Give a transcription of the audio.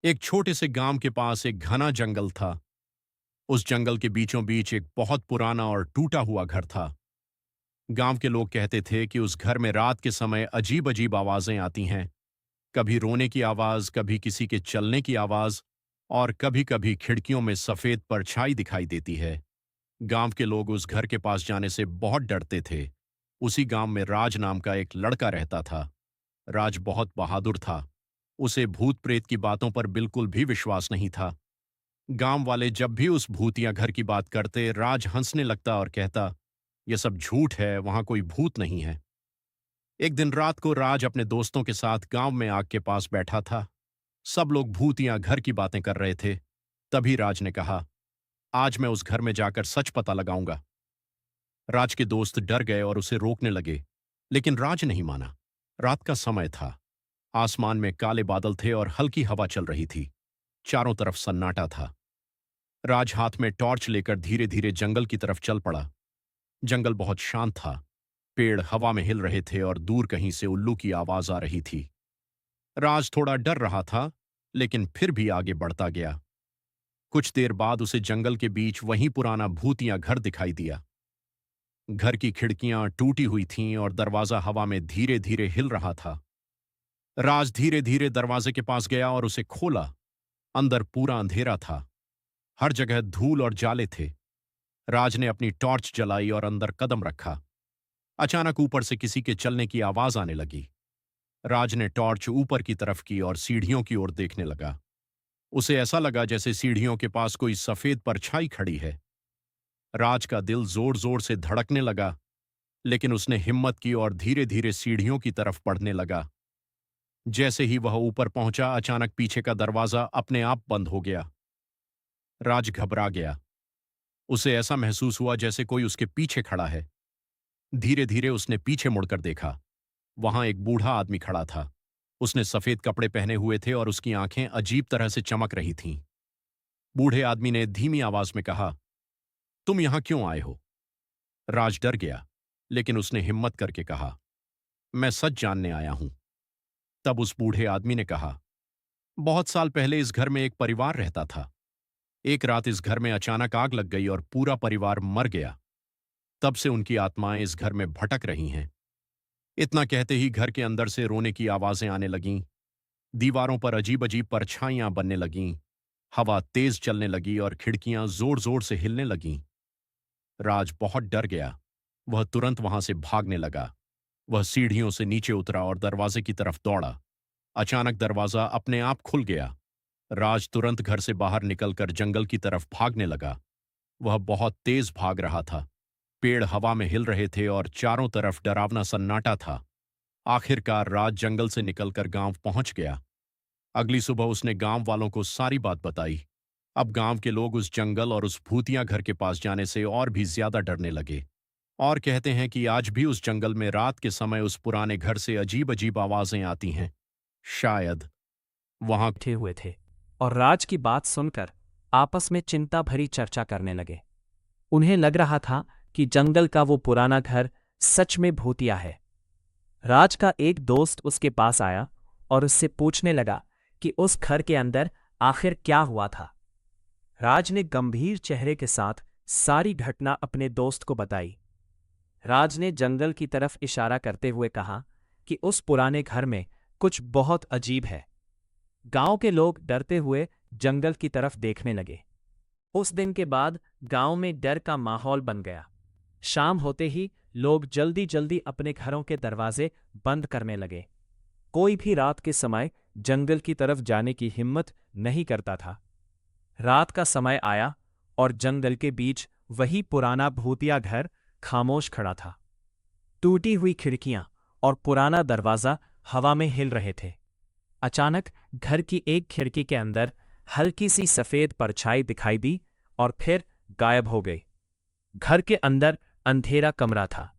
एक छोटे से गांव के पास एक घना जंगल था। उस जंगल के बीचों बीच एक बहुत पुराना और टूटा हुआ घर था। गांव के लोग कहते थे कि उस घर में रात के समय अजीब अजीब आवाजें आती हैं। कभी रोने की आवाज, कभी किसी के चलने की आवाज, और कभी कभी खिड़कियों में सफेद परछाई दिखाई देती है। गांव के लोग उस घर के पास जाने से बहुत डरते थे। उसी गांव में राज नाम का एक लड़का रहता था। राज बहुत बहादुर था। उसे भूत प्रेत की बातों पर बिल्कुल भी विश्वास नहीं था। गांव वाले जब भी उस भूतिया घर की बात करते, राज हंसने लगता और कहता, यह सब झूठ है, वहां कोई भूत नहीं है। एक दिन रात को राज अपने दोस्तों के साथ गांव में आग के पास बैठा था। सब लोग भूतिया घर की बातें कर रहे थे। तभी राज ने कहा, आज मैं उस घर में जाकर सच पता लगाऊंगा। राज के दोस्त डर गए और उसे रोकने लगे, लेकिन राज नहीं माना। रात का समय था। आसमान में काले बादल थे और हल्की हवा चल रही थी। चारों तरफ सन्नाटा था। राज हाथ में टॉर्च लेकर धीरे धीरे जंगल की तरफ चल पड़ा। जंगल बहुत शांत था। पेड़ हवा में हिल रहे थे और दूर कहीं से उल्लू की आवाज आ रही थी। राज थोड़ा डर रहा था, लेकिन फिर भी आगे बढ़ता गया। कुछ देर बाद उसे जंगल के बीच वही पुराना भूतिया घर दिखाई दिया। घर की खिड़कियां टूटी हुई थीं और दरवाजा हवा में धीरे धीरे हिल रहा था। राज धीरे धीरे दरवाजे के पास गया और उसे खोला। अंदर पूरा अंधेरा था। हर जगह धूल और जाले थे। राज ने अपनी टॉर्च जलाई और अंदर कदम रखा। अचानक ऊपर से किसी के चलने की आवाज आने लगी। राज ने टॉर्च ऊपर की तरफ की और सीढ़ियों की ओर देखने लगा। उसे ऐसा लगा जैसे सीढ़ियों के पास कोई सफेद परछाई खड़ी है। राज का दिल जोर जोर से धड़कने लगा, लेकिन उसने हिम्मत की और धीरे धीरे सीढ़ियों की तरफ बढ़ने लगा। जैसे ही वह ऊपर पहुंचा, अचानक पीछे का दरवाजा अपने आप बंद हो गया। राज घबरा गया। उसे ऐसा महसूस हुआ जैसे कोई उसके पीछे खड़ा है। धीरे धीरे उसने पीछे मुड़कर देखा। वहां एक बूढ़ा आदमी खड़ा था। उसने सफेद कपड़े पहने हुए थे और उसकी आंखें अजीब तरह से चमक रही थीं। बूढ़े आदमी ने धीमी आवाज में कहा, तुम यहां क्यों आए हो? राज डर गया, लेकिन उसने हिम्मत करके कहा, मैं सच जानने आया हूं। तब उस बूढ़े आदमी ने कहा, बहुत साल पहले इस घर में एक परिवार रहता था। एक रात इस घर में अचानक आग लग गई और पूरा परिवार मर गया। तब से उनकी आत्माएं इस घर में भटक रही हैं। इतना कहते ही घर के अंदर से रोने की आवाजें आने लगीं। दीवारों पर अजीब अजीब परछाइयां बनने लगीं। हवा तेज चलने लगी और खिड़कियां जोर जोर से हिलने लगीं। राज बहुत डर गया। वह तुरंत वहां से भागने लगा। वह सीढ़ियों से नीचे उतरा और दरवाजे की तरफ दौड़ा। अचानक दरवाजा अपने आप खुल गया। राज तुरंत घर से बाहर निकलकर जंगल की तरफ भागने लगा। वह बहुत तेज भाग रहा था। पेड़ हवा में हिल रहे थे और चारों तरफ डरावना सन्नाटा था। आखिरकार राज जंगल से निकलकर गांव पहुंच गया। अगली सुबह उसने गांव वालों को सारी बात बताई। अब गांव के लोग उस जंगल और उस भूतिया घर के पास जाने से और भी ज्यादा डरने लगे, और कहते हैं कि आज भी उस जंगल में रात के समय उस पुराने घर से अजीब अजीब आवाजें आती हैं। शायद वहां बैठे हुए थे और राज की बात सुनकर आपस में चिंता भरी चर्चा करने लगे। उन्हें लग रहा था कि जंगल का वो पुराना घर सच में भूतिया है। राज का एक दोस्त उसके पास आया और उससे पूछने लगा कि उस घर के अंदर आखिर क्या हुआ था। राज ने गंभीर चेहरे के साथ सारी घटना अपने दोस्त को बताई। राज ने जंगल की तरफ इशारा करते हुए कहा कि उस पुराने घर में कुछ बहुत अजीब है। गांव के लोग डरते हुए जंगल की तरफ देखने लगे। उस दिन के बाद गांव में डर का माहौल बन गया। शाम होते ही लोग जल्दी जल्दी अपने घरों के दरवाजे बंद करने लगे। कोई भी रात के समय जंगल की तरफ जाने की हिम्मत नहीं करता था। रात का समय आया और जंगल के बीच वही पुराना भूतिया घर खामोश खड़ा था। टूटी हुई खिड़कियां और पुराना दरवाजा हवा में हिल रहे थे। अचानक घर की एक खिड़की के अंदर हल्की सी सफेद परछाई दिखाई दी और फिर गायब हो गई। घर के अंदर अंधेरा कमरा था।